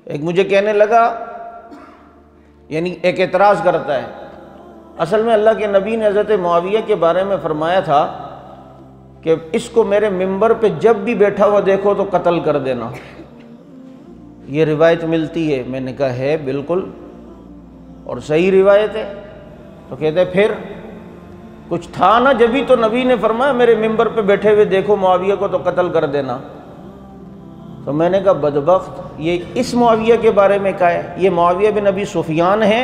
एक मुझे कहने लगा, यानी एक एतराज़ करता है, असल में अल्लाह के नबी ने हज़रत मुआविया के बारे में फ़रमाया था कि इसको मेरे मिंबर पे जब भी बैठा हुआ देखो तो कत्ल कर देना। ये रिवायत मिलती है। मैंने कहा है बिल्कुल और सही रिवायत है। तो कहते फिर कुछ था ना, जब भी तो नबी ने फरमाया मेरे मिंबर पे बैठे हुए देखो मुआविया को तो कत्ल कर देना। तो मैंने कहा बदबख्त, ये इस मुआविया के बारे में कहा है? ये मुआविया बिन अबी सुफियान है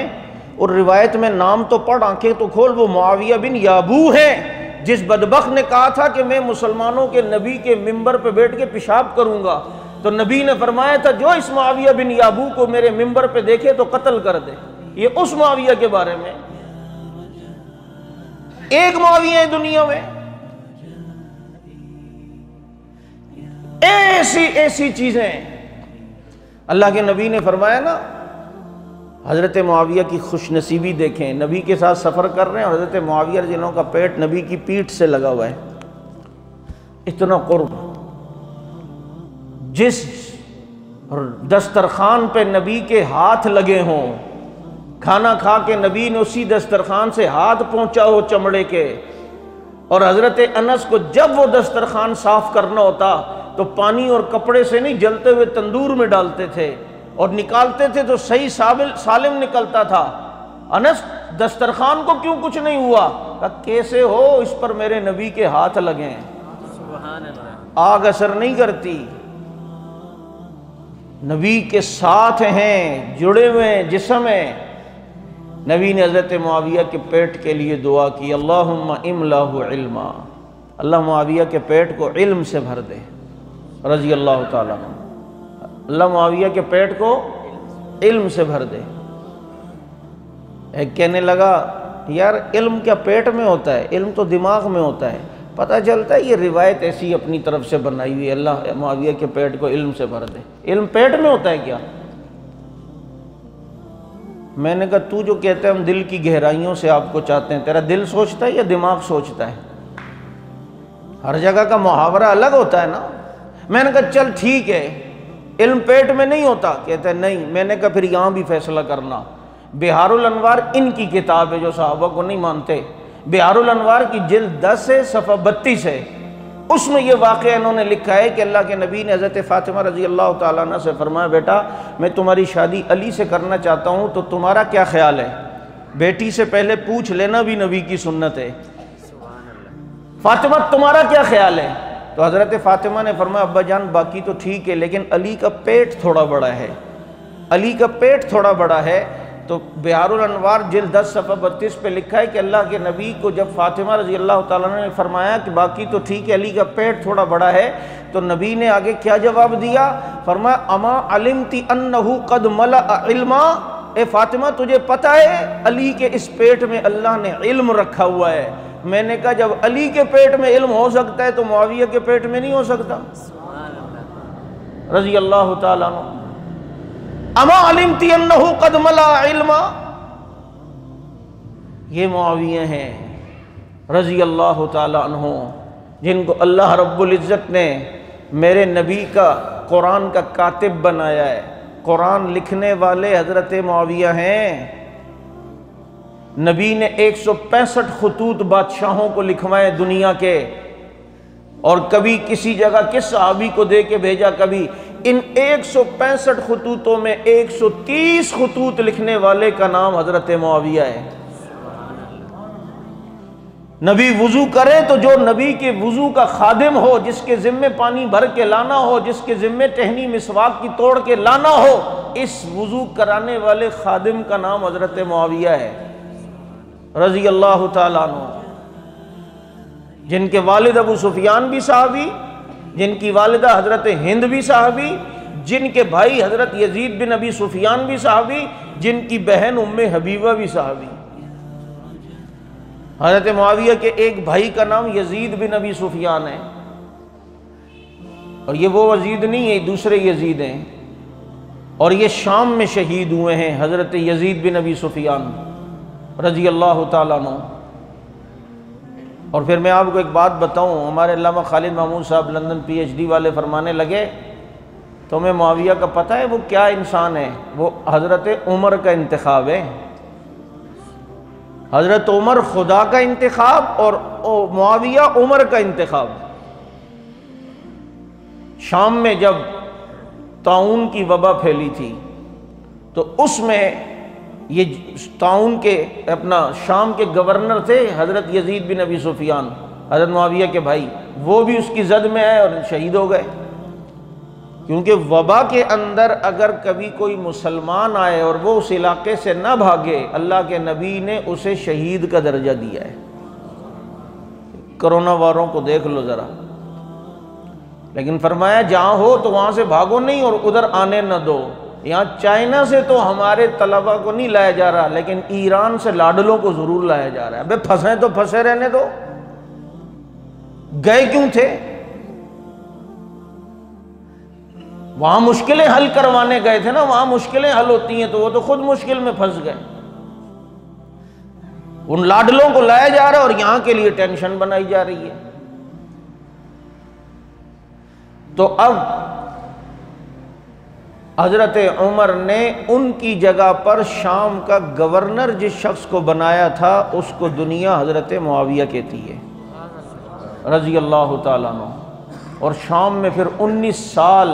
और रिवायत में नाम तो पढ़, आंखें तो खोल, वो मुआविया बिन याबू है जिस बदबख्त ने कहा था कि मैं मुसलमानों के नबी के मिंबर पे बैठ के पेशाब करूंगा। तो नबी ने फरमाया था जो इस मुआविया बिन याबू को मेरे मिंबर पे देखे तो कत्ल कर दे। ये उस मुआविया के बारे में। एक मुआविया है दुनिया में। ऐसी ऐसी चीजें अल्लाह के नबी ने फरमाया ना, हजरत मुआविया की खुशनसीबी देखें, नबी के साथ सफर कर रहे हैं और हजरत मुआविया जिन्हों का पेट नबी की पीठ से लगा हुआ है, इतना कुर्ब। जिस दस्तरखान पे नबी के हाथ लगे हों, खाना खा के नबी ने उसी दस्तरखान से हाथ पहुंचा हो चमड़े के, और हजरत अनस को जब वो दस्तरखान साफ करना होता तो पानी और कपड़े से नहीं, जलते हुए तंदूर में डालते थे और निकालते थे तो सही सालिम निकलता था। अनस दस्तरखान को क्यों कुछ नहीं हुआ? कहा कैसे हो, इस पर मेरे नबी के हाथ लगे हैं। आग असर नहीं करती, नबी के साथ हैं, जुड़े हुए हैं, जिस्म है। नबी ने हज़रत मुआविया के पेट के लिए दुआ की, अल्लाहुम्मा इमलाहु इल्मा, अल्लाह मुआविया के पेट को इल्म से भर दे, रज़ी अल्लाह ताला। अल्लाह मुआविया के पेट को इल्म से भर दे। एक कहने लगा यार इल्म क्या पेट में होता है, इल्म तो दिमाग में होता है। पता चलता है ये रिवायत ऐसी अपनी तरफ से बनाई हुई, अल्लाह मुआविया के पेट को इल्म से भर दे। इल्म पेट में होता है क्या? मैंने कहा तू जो कहते हैं हम दिल की गहराइयों से आपको चाहते हैं, तेरा दिल सोचता है या दिमाग सोचता है? हर जगह का मुहावरा अलग होता है ना। मैंने कहा चल ठीक है, इल्म पेट में नहीं होता। कहते हैं नहीं। मैंने कहा फिर यहाँ भी फैसला करना। बिहारुल अनवार इनकी किताब है जो सहाबा को नहीं मानते। बिहारुल अनवार की जिल्द 10 है, सफ़ा 32 है। उसमें यह वाक़या इन्होंने लिखा है कि अल्लाह के नबी ने हज़रत फ़ातिमा रज़ी अल्लाह ताला अन्हा से फरमाया, बेटा मैं तुम्हारी शादी अली से करना चाहता हूँ, तो तुम्हारा क्या ख्याल है? बेटी से पहले पूछ लेना भी नबी की सुन्नत है। फ़ातिमा तुम्हारा क्या ख्याल है? तो हज़रत फ़ातिमा ने फरमाया, अब्बा जान बाकी तो ठीक है, लेकिन अली का पेट थोड़ा बड़ा है, अली का पेट थोड़ा बड़ा है। तो बिहारुल अनवार जिल्द 10 सफ़ा 32 पे लिखा है कि अल्लाह के नबी को जब फ़ातिमा रज़ी अल्लाह ताला ने फरमाया कि बाकी तो ठीक है, अली का पेट थोड़ा बड़ा है, तो नबी ने आगे क्या जवाब दिया? फरमाया अमा अलिमती अन्नहु क़द मलअ इल्मा, ए फ़ातिमा तुझे पता है अली के इस पेट में अल्लाह ने इल्म रखा हुआ है। मैंने कहा जब अली के पेट में इल्म हो सकता है तो मुआविया के पेट में नहीं हो सकता? रज़ी अल्लाह ताला अन्हु। अमा अलिमती अन्नहु क़द मलअ इल्मा, ये मुआविया हैं रज़ी अल्लाह ताला अन्हु, जिनको अल्लाह रब्बुल इज़्ज़त ने मेरे नबी का कुरान का कातिब बनाया है। कुरान लिखने वाले हज़रत मुआविया हैं। नबी ने 165 खतूत बादशाहों को लिखवाए दुनिया के, और कभी किसी जगह किस सहाबी को दे के भेजा, कभी इन 165 खतूतों में 130 खतूत लिखने वाले का नाम हज़रत मुआविया है। नबी वुज़ू करे तो जो नबी के वुज़ू का खादिम हो, जिसके ज़िम्मे पानी भर के लाना हो, जिसके ज़िम्मे टहनी मिसवाक की तोड़ के लाना हो, इस वुज़ू कराने वाले खादिम का नाम हज़रत मुआविया है रज़ी अल्लाह ताला अन्हु। जिनके वालिद अबू सुफियान भी सहाबी, जिनकी वालिदा हज़रत हिंद भी सहाबी, जिनके भाई हज़रत यजीद बिन अबी सुफियान भी सहाबी, जिनकी बहन उम्मे हबीबा भी सहाबी। हज़रत मुआविया के एक भाई का नाम यजीद बिन अबी सुफियान है, और ये वो यजीद नहीं है, दूसरे यजीद हैं, और ये शाम में शहीद हुए हैं हज़रत यजीद बिन अबी सुफियान रज़ी अल्लाह ताला अन्हु। और फिर मैं आपको एक बात बताऊं, हमारे अल्लामा खालिद महमूद साहब लंदन PhD वाले फरमाने लगे तुम्हें मुआविया का पता है वो क्या इंसान है? वो हज़रत उमर का इंतखाब है। हज़रत उमर खुदा का इंतखाब और मुआविया उमर का इंतखाब। शाम में जब ताउन की वबा फैली थी तो उसमें ये ताउन के अपना शाम के गवर्नर थे हज़रत यजीद बिन अबी सुफियान, हज़रत मुआविया के भाई, वो भी उसकी जद में आए और शहीद हो गए। क्योंकि वबा के अंदर अगर कभी कोई मुसलमान आए और वो उस इलाके से ना भागे, अल्लाह के नबी ने उसे शहीद का दर्जा दिया है। कोरोना वारों को देख लो ज़रा, लेकिन फरमाया जहाँ हो तो वहाँ से भागो नहीं और उधर आने न दो। यहाँ चाइना से तो हमारे तलबा को नहीं लाया जा रहा, लेकिन ईरान से लाडलों को ज़रूर लाया जा रहा है। अबे फंसे तो फंसे रहने दो, गए क्यों थे? वहां मुश्किलें हल करवाने गए थे ना, वहां मुश्किलें हल होती हैं, तो वो तो खुद मुश्किल में फंस गए। उन लाडलों को लाया जा रहा है और यहां के लिए टेंशन बनाई जा रही है। तो अब हजरत उमर ने उनकी जगह पर शाम का गवर्नर जिस शख्स को बनाया था उसको दुनिया हजरत मुआविया कहती है रजी अल्लाह ताला अन्हु। और शाम में फिर 19 साल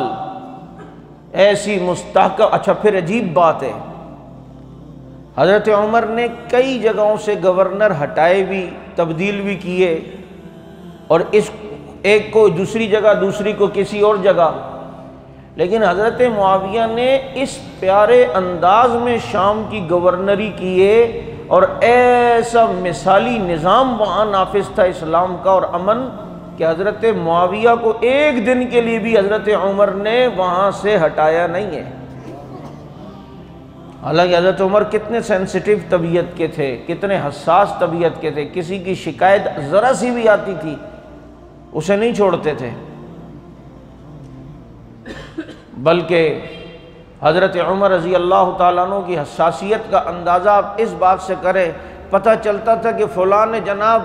ऐसी मुस्तहकम। अच्छा, फिर अजीब बात है, हजरत उमर ने कई जगहों से गवर्नर हटाए भी, तब्दील भी किए, और इस एक को दूसरी जगह, दूसरी को किसी और जगह। लेकिन हजरत मुआविया ने इस प्यारे अंदाज में शाम की गवर्नरी किए और ऐसा मिसाली निज़ाम वहाँ नाफिज था इस्लाम का और अमन कि हजरत मुआविया को एक दिन के लिए भी हजरत उमर ने वहाँ से हटाया नहीं है। हालांकि हजरत उमर कितने सेंसिटिव तबीयत के थे, कितने हसास तबीयत के थे। किसी की शिकायत ज़रा सी भी आती थी उसे नहीं छोड़ते थे, बल्कि हज़रत उमर रज़ी अल्लाह ताला अन्हु की हसासियत का अंदाज़ा आप इस बात से करें, पता चलता था कि फ़लाँ ने जनाब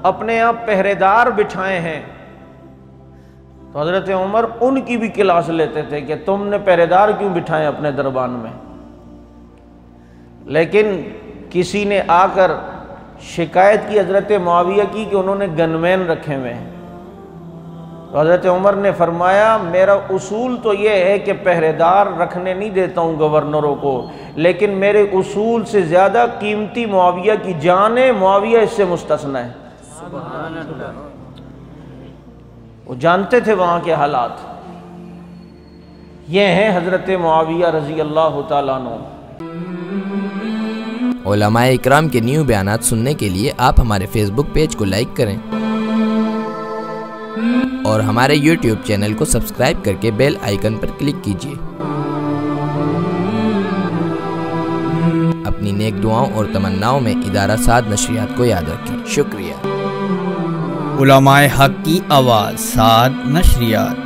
अपने यहाँ पहरेदार बिठाए हैं, तो हज़रत उमर उनकी भी क्लास लेते थे कि तुमने पहरेदार क्यों बिठाए अपने दरबान में। लेकिन किसी ने आकर शिकायत की हज़रत मुआविया की कि उन्होंने गनमैन रखे हुए हैं, तो हज़रत उमर ने फरमाया मेरा उसूल तो ये है कि पहरेदार रखने नहीं देता हूँ गवर्नरों को, लेकिन मेरे उसूल से ज़्यादा कीमती मुआविया की जान है, मुआविया इससे मुस्तस्ना है। वो जानते थे वहाँ के हालात। ये हैं हज़रत मुआविया रज़ी अल्लाह ताला अन्हु। उलमाए इकराम के न्यू बयानात सुनने के लिए आप हमारे फेसबुक पेज को लाइक करें और हमारे यूट्यूब चैनल को सब्सक्राइब करके बेल आइकन पर क्लिक कीजिए। अपनी नेक दुआओं और तमन्नाओं में इदारा साद नशरियात को याद रखें। शुक्रिया। उलमाए हक की आवाज़, साद नशरियात।